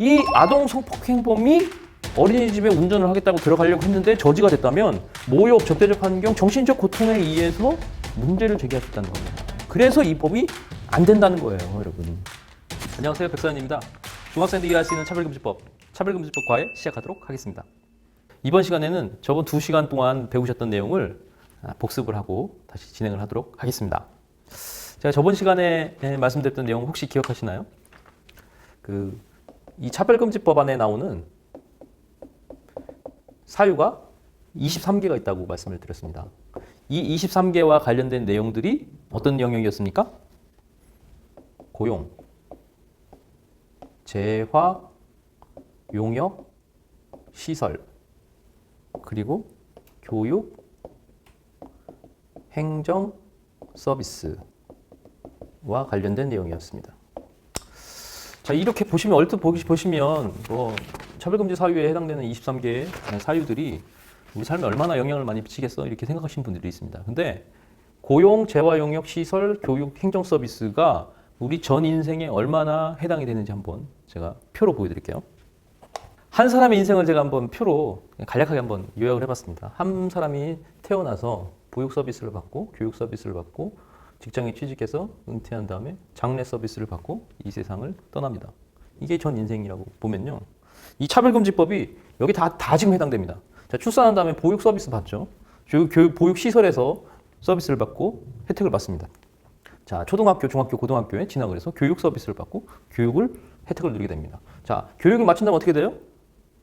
이 아동 성폭행범이 어린이집에 운전을 하겠다고 들어가려고 했는데 저지가 됐다면 모욕, 적대적 환경, 정신적 고통에 의해서 문제를 제기하셨다는 겁니다. 그래서 이 법이 안 된다는 거예요, 여러분. 안녕하세요, 백사연입니다. 중학생들이 할 수 있는 차별금지법, 차별금지법 과외 시작하도록 하겠습니다. 이번 시간에는 저번 2시간 동안 배우셨던 내용을 복습을 하고 다시 진행을 하도록 하겠습니다. 제가 저번 시간에 말씀드렸던 내용 혹시 기억하시나요? 이 차별금지법 안에 나오는 사유가 23개가 있다고 말씀을 드렸습니다. 이 23개와 관련된 내용들이 어떤 영역이었습니까? 고용, 재화, 용역, 시설, 그리고 교육, 행정, 서비스와 관련된 내용이었습니다. 자, 이렇게 보시면 얼핏 보시면 차별금지 사유에 해당되는 23개의 사유들이 우리 삶에 얼마나 영향을 많이 미치겠어 이렇게 생각하시는 분들이 있습니다. 근데 고용, 재화, 용역, 시설, 교육, 행정 서비스가 우리 전 인생에 얼마나 해당이 되는지 한번 제가 표로 보여드릴게요. 한 사람의 인생을 제가 한번 표로 간략하게 한번 요약을 해봤습니다. 한 사람이 태어나서 보육 서비스를 받고 교육 서비스를 받고 직장에 취직해서 은퇴한 다음에 장래 서비스를 받고 이 세상을 떠납니다. 이게 전 인생이라고 보면요. 이 차별금지법이 여기 다 지금 해당됩니다. 자, 출산한 다음에 보육 서비스 받죠. 보육 시설에서 서비스를 받고 혜택을 받습니다. 자, 초등학교, 중학교, 고등학교에 진학을 해서 교육 서비스를 받고 교육을 혜택을 누리게 됩니다. 자, 교육을 마친다면 어떻게 돼요?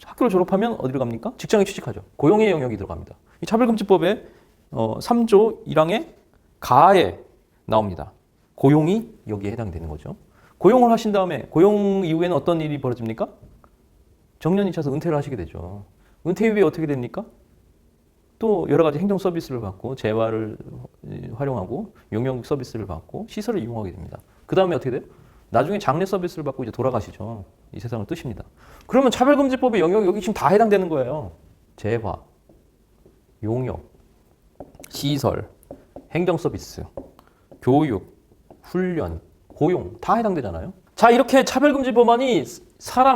학교를 졸업하면 어디로 갑니까? 직장에 취직하죠. 고용의 영역이 들어갑니다. 이 차별금지법의 3조 1항의 가에 나옵니다. 고용이 여기에 해당되는 거죠. 고용을 하신 다음에 고용 이후에는 어떤 일이 벌어집니까? 정년이 차서 은퇴를 하시게 되죠. 은퇴 이후에 어떻게 됩니까? 또 여러 가지 행정 서비스를 받고 재화를 활용하고 용역 서비스를 받고 시설을 이용하게 됩니다. 그 다음에 어떻게 돼요? 나중에 장례 서비스를 받고 이제 돌아가시죠. 이 세상을 뜨십니다. 그러면 차별금지법의 영역이 여기 지금 다 해당되는 거예요. 재화, 용역, 시설, 행정 서비스, 교육, 훈련, 고용 다 해당되잖아요. 자, 이렇게 차별금지 법안이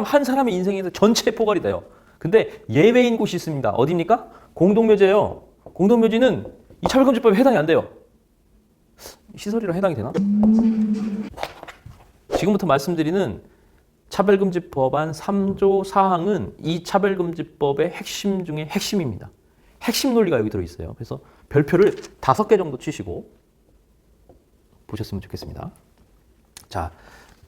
한 사람의 인생에서 전체에 포괄이 돼요. 근데 예외인 곳이 있습니다. 어디입니까? 공동묘지예요. 공동묘지는 이 차별금지법에 해당이 안 돼요. 시설이라 해당이 되나? 지금부터 말씀드리는 차별금지법안 3조 4항은 이 차별금지법의 핵심 중에 핵심입니다. 핵심 논리가 여기 들어있어요. 그래서 별표를 5개 정도 치시고 보셨으면 좋겠습니다. 자,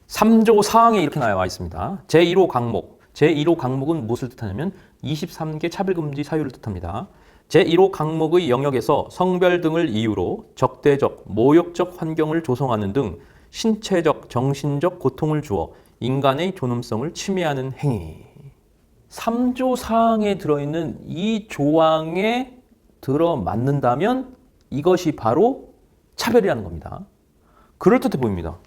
3조 4항에 이렇게 나와 있습니다. 제1호 강목. 제1호 강목은 무엇을 뜻하냐면 23개 차별금지 사유를 뜻합니다. 제1호 강목의 영역에서 성별 등을 이유로 적대적, 모욕적 환경을 조성하는 등 신체적, 정신적 고통을 주어 인간의 존엄성을 침해하는 행위. 3조 4항에 들어있는 이 조항에 들어맞는다면 이것이 바로 차별이라는 겁니다. 그럴듯해 보입니다.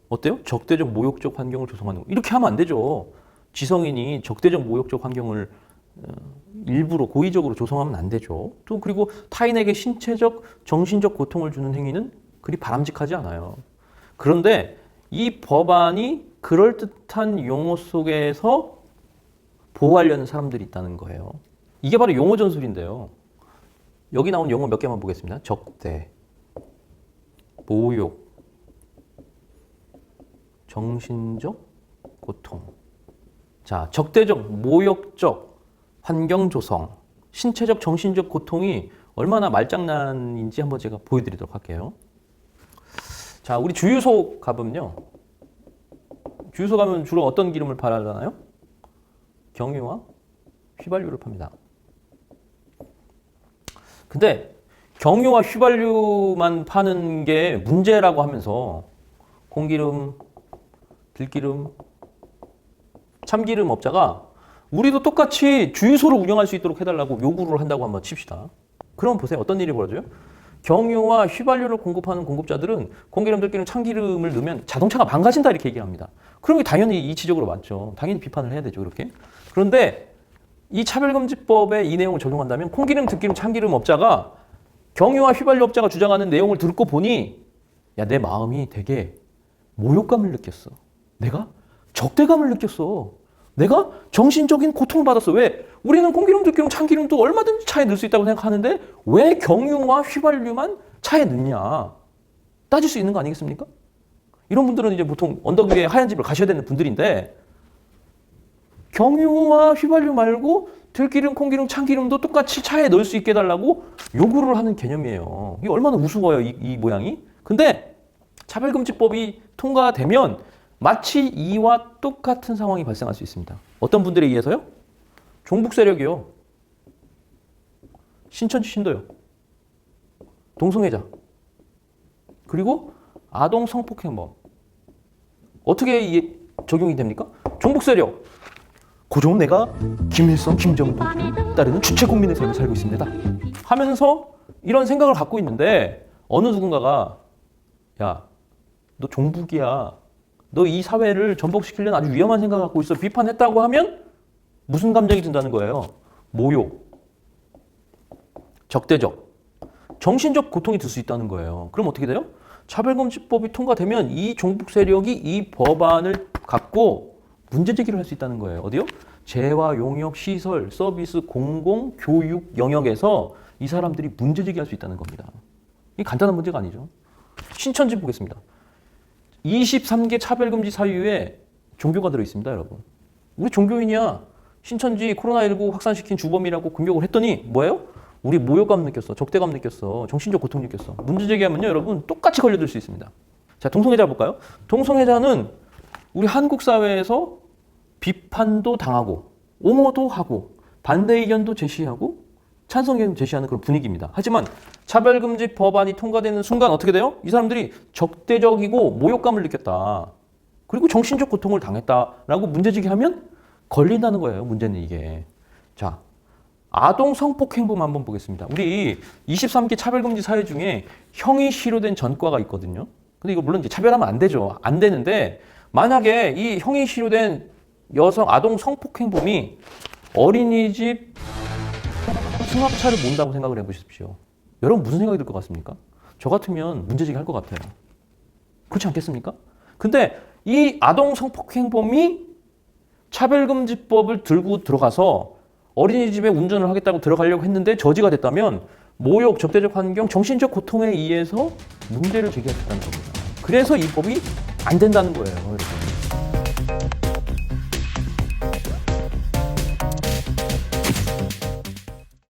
어때요? 적대적, 모욕적 환경을 조성하는 거. 이렇게 하면 안 되죠. 지성인이 적대적, 모욕적 환경을 일부러 고의적으로 조성하면 안 되죠. 또 그리고 타인에게 신체적, 정신적 고통을 주는 행위는 그리 바람직하지 않아요. 그런데 이 법안이 그럴듯한 용어 속에서 보호하려는 사람들이 있다는 거예요. 이게 바로 용어 전술인데요. 여기 나온 용어 몇 개만 보겠습니다. 적대, 모욕, 정신적 고통. 자, 적대적, 모욕적 환경 조성, 신체적, 정신적 고통이 얼마나 말장난인지 한번 제가 보여드리도록 할게요. 자, 우리 주유소 가보면요. 주유소 가면 주로 어떤 기름을 팔잖아요? 경유와 휘발유를 팝니다. 근데 경유와 휘발유만 파는 게 문제라고 하면서 공기름, 들기름, 참기름 업자가 우리도 똑같이 주유소를 운영할 수 있도록 해달라고 요구를 한다고 한번 칩시다. 그럼 보세요. 어떤 일이 벌어져요? 경유와 휘발유를 공급하는 공급자들은 공기름, 들기름, 참기름을 넣으면 자동차가 망가진다 이렇게 얘기를 합니다. 그럼 게 당연히 이치적으로 맞죠. 당연히 비판을 해야 되죠. 그렇게. 그런데 이 차별금지법에 이 내용을 적용한다면 콩기름, 들기름, 참기름 업자가 경유와 휘발유 업자가 주장하는 내용을 듣고 보니 야, 내 마음이 되게 모욕감을 느꼈어. 내가 적대감을 느꼈어. 내가 정신적인 고통을 받았어. 왜? 우리는 공기름, 들기름, 참기름도 얼마든지 차에 넣을 수 있다고 생각하는데 왜 경유와 휘발유만 차에 넣냐? 따질 수 있는 거 아니겠습니까? 이런 분들은 이제 보통 언덕 위에 하얀 집을 가셔야 되는 분들인데 경유와 휘발유 말고 들기름, 콩기름, 참기름도 똑같이 차에 넣을 수 있게 해달라고 요구를 하는 개념이에요. 이게 얼마나 우스워요, 이 모양이. 근데 차별금지법이 통과되면 마치 이와 똑같은 상황이 발생할 수 있습니다. 어떤 분들에 의해서요? 종북 세력이요. 신천지 신도요. 동성애자. 그리고 아동 성폭행범. 어떻게 적용이 됩니까? 종북 세력. 고종 내가 김일성, 김정도 따르는 주체 국민의 삶을 살고 있습니다. 하면서 이런 생각을 갖고 있는데 어느 누군가가 야, 너 종북이야. 너 이 사회를 전복시키려는 아주 위험한 생각을 갖고 있어. 비판했다고 하면 무슨 감정이 든다는 거예요? 모욕, 적대적, 정신적 고통이 들 수 있다는 거예요. 그럼 어떻게 돼요? 차별금지법이 통과되면 이 종북 세력이 이 법안을 갖고 문제 제기를 할 수 있다는 거예요. 어디요? 재화, 용역, 시설, 서비스, 공공, 교육 영역에서 이 사람들이 문제 제기할 수 있다는 겁니다. 이게 간단한 문제가 아니죠. 신천지 보겠습니다. 23개 차별금지 사유에 종교가 들어있습니다, 여러분. 우리 종교인이야. 신천지 코로나19 확산시킨 주범이라고 공격을 했더니 뭐예요? 우리 모욕감 느꼈어. 적대감 느꼈어. 정신적 고통 느꼈어. 문제 제기하면요, 여러분 똑같이 걸려들 수 있습니다. 자, 동성애자 볼까요? 동성애자는 우리 한국 사회에서 비판도 당하고 옹호도 하고 반대 의견도 제시하고 찬성 의견도 제시하는 그런 분위기입니다. 하지만 차별금지 법안이 통과되는 순간 어떻게 돼요? 이 사람들이 적대적이고 모욕감을 느꼈다. 그리고 정신적 고통을 당했다라고 문제제기하면 걸린다는 거예요. 문제는 이게. 자, 아동 성폭행범 한번 보겠습니다. 우리 23개 차별금지 사유 중에 형이 실효된 전과가 있거든요. 근데 이거 물론 이제 차별하면 안 되죠. 안 되는데 만약에 이 형이 실효된 아동 성폭행범이 어린이집 승합차를 몬다고 생각을 해보십시오. 여러분 무슨 생각이 들 것 같습니까? 저 같으면 문제제기 할 것 같아요. 그렇지 않겠습니까? 근데 이 아동 성폭행범이 차별금지법을 들고 들어가서 어린이집에 운전을 하겠다고 들어가려고 했는데 저지가 됐다면 모욕, 적대적 환경, 정신적 고통에 의해서 문제를 제기할 수 있다는 겁니다. 그래서 이 법이 안 된다는 거예요, 여러분.